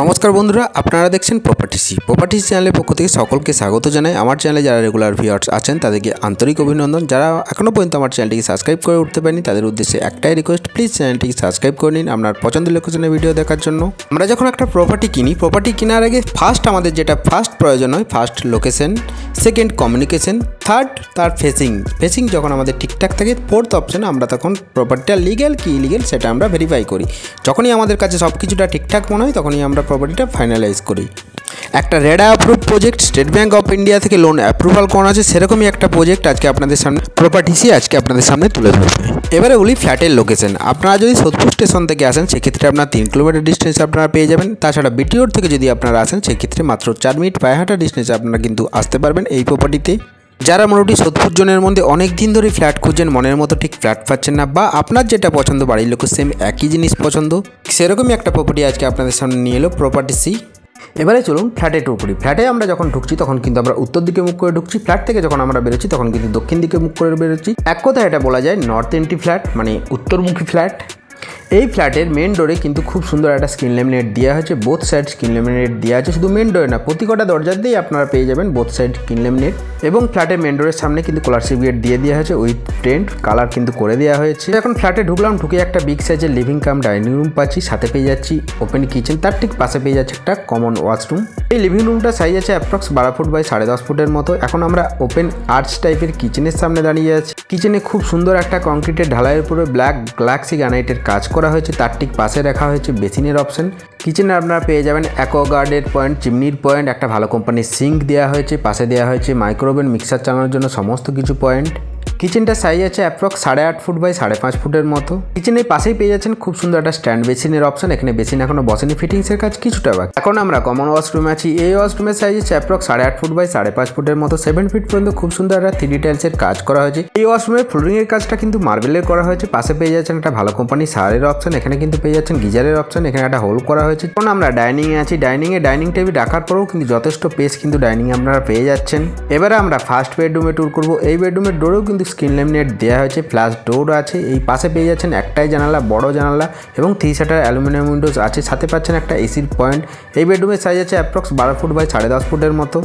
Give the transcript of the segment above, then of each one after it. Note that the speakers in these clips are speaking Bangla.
नमस्कार बंधुरा আপনারা দেখছেন প্রপার্টিসি চ্যানেলের পক্ষ থেকে সকলকে স্বাগত জানাই। আমার চ্যানেলে যারা রেগুলার ভিউয়ার্স আছেন তাদেরকে আন্তরিক অভিনন্দন। যারা এখনো পর্যন্ত আমার চ্যানেলটিকে সাবস্ক্রাইব করে উঠতে পারেনি তাদের উদ্দেশ্যে একটাই রিকোয়েস্ট, প্লিজ চ্যানেলটিকে সাবস্ক্রাইব করে নিন আপনার পছন্দের লোকেশনের ভিডিও দেখার জন্য। আমরা যখন একটা প্রপার্টি কিনি, প্রপার্টি কেনার আগে আমাদের যেটা ফার্স্ট প্রয়োজন হয়, first location, second communication, third তার ফেসিং যখন আমাদের ঠিকঠাক থাকে, ফোর্থ অপশন আমরা তখন প্রপার্টিটা লিগ্যাল কি ইলিগ্যাল সেটা আমরা ভেরিফাই করি। যখনই আমাদের কাছে সব কিছুটা ঠিকঠাক মনে হয় তখনই আমরা প্রপার্টিটা ফাইনালাইজ করি। একটা RERA approve project, state bank of India থেকে লোন অ্যাপ্রুভাল করা আছে, সেরকমই একটা প্রজেক্ট আজকে আপনাদের সামনে আপনাদের সামনে তুলে ধরবে। এবারে বলি ফ্ল্যাটের লোকেশন। আপনারা যদি সোদপুর স্টেশন থেকে আসেন সেক্ষেত্রে আপনারা 3 কিলোমিটার ডিস্টেন্সে আপনারা পেয়ে যাবেন। তাছাড়া বিটিওর থেকে যদি আপনারা আসেন সেক্ষেত্রে মাত্র 4 মিনিট পায়ে হাঁটা ডিস্টেন্সে আপনারা কিন্তু আসতে পারবেন এই প্রপার্টিতে। যারা মোটামুটি সোদপুর জোনের মধ্যে অনেক দিন ধরে ফ্ল্যাট খুঁজছেন, মনের মতো ঠিক ফ্ল্যাট পাচ্ছেন না, বা আপনার যেটা পছন্দ বাড়ির লোকের সেম একই জিনিস পছন্দ, সেরকমই একটা প্রপার্টি আজকে আপনাদের সামনে নিয়ে এলো প্রপার্টিসি। এবারে চলুন ফ্ল্যাটে ট্যুর করি। ফ্ল্যাটে আমরা যখন ঢুকছি তখন কিন্তু আমরা উত্তর দিকে মুখ করে ঢুকছি, ফ্ল্যাট থেকে যখন আমরা বেরোচ্ছি তখন কিন্তু দক্ষিণ দিকে মুখ করে বেরোচ্ছি। এক কথায় এটা বলা যায় নর্থ এন্ট্রি ফ্ল্যাট, মানে উত্তরমুখী ফ্ল্যাট। এই ফ্ল্যাটের মেন ডোরে কিন্তু খুব সুন্দর একটা স্ক্রিন ল্যামিনেট দেওয়া হয়েছে, বোথ সাইড স্ক্রিন ল্যামিনেট দেওয়া আছে। শুধু মেন ডোরে না, প্রতিকটা দরজাতেই আপনারা পেয়ে যাবেন বোথ সাইড স্ক্রিন ল্যামিনেট। এবং ফ্ল্যাটের মেন ডোরের সামনে কিন্তু স্কলারশিপ গেট দিয়ে দেওয়া হয়েছে, উইথ টেন্ট কালার কিন্তু করে দেওয়া হয়েছে। এখন ফ্ল্যাটে ঢুকলাম, ঢুকে একটা বিগ সাইজের লিভিং কাম ডাইনিং রুম পাচ্ছি, সাথে পেয়ে যাচ্ছি ওপেন কিচেন, তার ঠিক পাশে পেয়ে যাচ্ছে একটা কমন ওয়াশরুম। এই লিভিং রুমটা সাইজ আছে অ্যাপ্রক্স 12 ফুট বাই 10.5 ফুটের মতো। এখন আমরা ওপেন আর্চ টাইপের কিচেনের সামনে দাঁড়িয়ে আছি। কিচেনে খুব সুন্দর একটা কংক্রিটের ঢালাইয়ের উপরে ব্ল্যাক গ্লাক্সি গ্রানাইটের কাজ করা হয়েছে, তার ঠিক পাশে রাখা হয়েছে বেসিনের অপশন। কিচেনে আপনারা পেয়ে যাবেন অ্যাকোয়াগার্ডের পয়েন্ট, চিমনির পয়েন্ট, একটা ভালো কোম্পানির সিঙ্ক দেওয়া হয়েছে, পাশে দেওয়া হয়েছে মাইক্রোওভেন, মিক্সার চালানোর জন্য সমস্ত কিছু পয়েন্ট। কিচেনটার সাইজ আছে অ্যাপ্রক্স 8.5 ফুট বাই 5.5 ফুটের মতো। কিচেনের পাশেই পেয়ে যাচ্ছেন খুব সুন্দর একটা স্ট্যান্ড বেসিনের অপশন। এখানে বেসিন এখনো বসেনি, ফিটিংসের কাজ কিছুটা বাকি। এখন আমরা কমন ওয়াশরুমে আছি। এই ওয়াশরুমের সাইজ আছে অ্যাপ্রক্স 8.5 ফুট বাই 5.5 ফুটের মতো। 7 ফিট পর্যন্ত খুব সুন্দর একটা 3D টাইলসের কাজ করা হয়েছে। এই ওয়াশরুমের ফ্লোরিংয়ের কাজটা কিন্তু মার্বেলের করা হয়েছে। পাশে পেয়ে যাচ্ছেন একটা ভালো কোম্পানির শাওয়ারের অপশন। এখানে কিন্তু পেয়ে যাচ্ছেন গিজারের অপশন। এখানে একটা হোল করা হয়েছে। এখন আমরা ডাইনিংয়ে আছি। ডাইনিং টেবিল রাখার পরেও কিন্তু যথেষ্ট স্পেস কিন্তু ডাইনিংয়ে আপনারা পেয়ে যাচ্ছেন। এবারে আমরা ফার্স্ট বেডরুমে ট্যুর করব। এই বেডরুমের ডোরেও কিন্তু স্ক্রিন ল্যামিনেট দেওয়া হয়েছে, ফ্ল্যাশ ডোর আছে। এই পাশে পেয়ে যাচ্ছেন একটাই জানালা, বড় জানালা, এবং 3 শাটার অ্যালুমিনিয়াম উইন্ডোজ আছে। সাথে পাচ্ছেন একটা এসির পয়েন্ট। এই বেডরুমের সাইজ আছে অ্যাপ্রক্স 12 ফুট বাই 10.5 ফুটের মতো।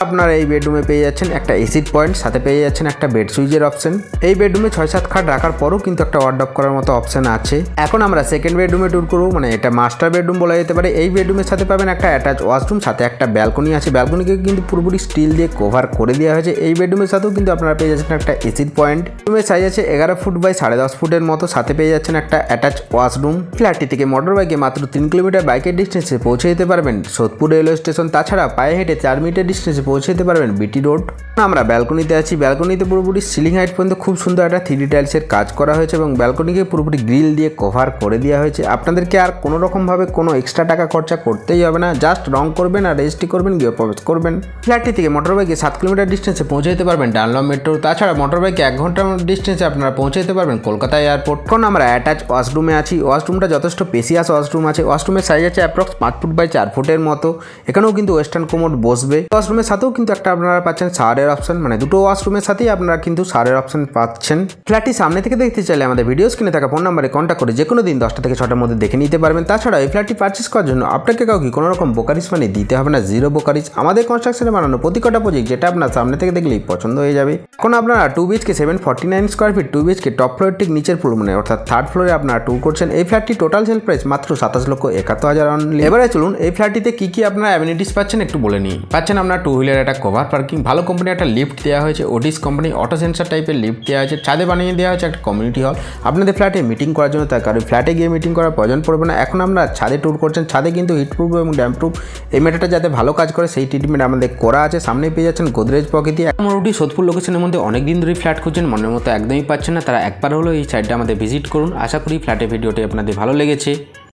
আপনারা এই বেডরুমে পেয়ে যাচ্ছেন একটা এসির পয়েন্ট, সাথে পেয়ে যাচ্ছেন একটা বেড সুইচের অপশন। এই বেডরুমে 6-7 খাট রাখার পরও কিন্তু একটা ওয়ার্ডরোব করার মতো অপশন আছে। এখন আমরা সেকেন্ড বেডরুমে ট্যুর করবো, মানে এটা মাস্টার বেডরুম বলা যেতে পারে। এই বেডরুমের সাথে পাবেন একটা অ্যাটাচ ওয়াশরুম, সাথে একটা ব্যালকনি আছে। ব্যালকনিকে কিন্তু পুরোপুরি স্টিল দিয়ে কভার করে দেওয়া হয়েছে। এই বেডরুমের সাথেও কিন্তু আপনারা পেয়ে যাচ্ছেন একটা এসির পয়েন্ট। বেডরুমের সাইজ আছে 11 ফুট বাই 10.5 ফুটের মতো, সাথে পেয়ে যাচ্ছেন একটা অ্যাটাচ ওয়াশরুম। ফ্ল্যাটটি থেকে মোটর বাইকে মাত্র 3 কিলোমিটার বাইকের ডিস্টেন্সে পৌঁছে যেতে পারবেন সোদপুর রেলওয়ে স্টেশন। তাছাড়া পায়ে হেঁটে 4 মিনিটের ডিস্টেন্সে পৌঁছে যেতে পারবেন রোড। আমরা ব্যালকনিতে আছি। ব্যালকনিতে পুরোপুরি সিলিং হাইট পর্যন্ত খুব সুন্দর একটা 3D টাইলসের কাজ করা হয়েছে, এবং ব্যালকনিকে পুরোপুরি গ্রিল দিয়ে কভার করে দেওয়া হয়েছে। আপনাদেরকে আর কোনো রকমভাবে কোনো এক্সট্রা টাকা খরচা করতেই হবে না, জাস্ট রং করবেন আর রেজিস্ট্রি করবেন, গিয়ে প্রবেশ করবেন। ফ্ল্যাটটি থেকে মোটর বাইকে 7 কিলোমিটার ডিস্টেন্সে পৌঁছে যেতে পারবেন ডানলপ মেট্রো। তাছাড়া মোটর বাইকে 1 ঘন্টার ডিস্টেন্সে আপনারা পৌঁছে যেতে পারবেন কলকাতা এয়ারপোর্ট। এখন আমরা অ্যাটাচ ওয়াশরুমে আছি। ওয়াশরুমটা যথেষ্ট স্পেসিয়াস ওয়াশরুম আছে। ওয়াশরুমের সাইজ আছে অ্যাপ্রক্স 5 ফুট বাই 4 ফুটের মতো। এখানেও কিন্তু ওয়েস্টার্ন কোমোড বসবে। ওয়াশরুমের সাথেও কিন্তু একটা আপনারা পাচ্ছেন শাওয়ারের অপশন, মানে দুটো ওয়াশরুমের সাথেই আপনারা কিন্তু শাওয়ারের অপশন পাচ্ছেন। ফ্ল্যাটটি সামনে থেকে দেখতে চাইলে আমাদের ভিডিও স্ক্রিনে থাকা ফোন নাম্বারে কন্ট্যাক্ট করে যে কোনো দিন 10টা থেকে 6টার মধ্যে দেখে নিতে পারবেন। তাছাড়া এই ফ্ল্যাটটি পারচেস করার জন্য আপনাকে কাউকে কোনো রকম বোকারিজ মানে দিতে হবে না, 0 বোকারিজ। আমাদের কনস্ট্রাকশনে বানানো প্রতিটা প্রজেক্ট যেটা আপনার সামনে থেকে দেখলেই পছন্দ হয়ে যাবে। এখন আপনারা 2 BHK 749 square feet 2 BHK top ফ্লোরের ঠিক নিচের ফ্লোর, মানে অর্থাৎ 3rd ফ্লোরে আপনারা ট্যুর করছেন। এই ফ্ল্যাটটি টোটাল সেল প্রাইস মাত্র 27,71,000 অনলি। এবারে চলুন এই ফ্ল্যাটটিতে কি আপনারা অ্যামিনিটিস পাচ্ছেন একটু বলে নিই। পাচ্ছেন আপনার 2 হুইলার একটা কভার পার্কিং, ভালো কোম্পানি একটা লিফট দেওয়া হয়েছে, ওডিস কোম্পানি অটো সেন্সার টাইপের লিফট দেওয়া হয়েছে, ছাদে বানিয়ে দেওয়া হয়েছে একটা কমিউনিটি হল আপনাদের ফ্ল্যাটে মিটিং করার জন্য। তার কারণ ফ্ল্যাটে গিয়ে মিটিং করার প্রয়োজন পড়বে না। এখন আমরা ছাদে ট্যুর করছেন। ছাদে কিন্তু হিটপ্রুফ এবং ড্যাম্পপ্রুফ এই ম্যাটারটা যাতে ভালো কাজ করে সেই ট্রিটমেন্ট আমাদের করা আছে। সামনে পেয়ে যাচ্ছেন গোদরেজ প্রকৃতি। মোটামুটি সোদপুর লোকেশনের মধ্যে অনেক দিন ধরেই ফ্ল্যাট খুঁজছেন, মনের মতো একদমই পাচ্ছেন না, তারা একবার হলো এই সাইডটা আমাদের ভিজিট করুন। আশা করি ফ্ল্যাটের ভিডিওটি আপনাদের ভালো লেগেছে।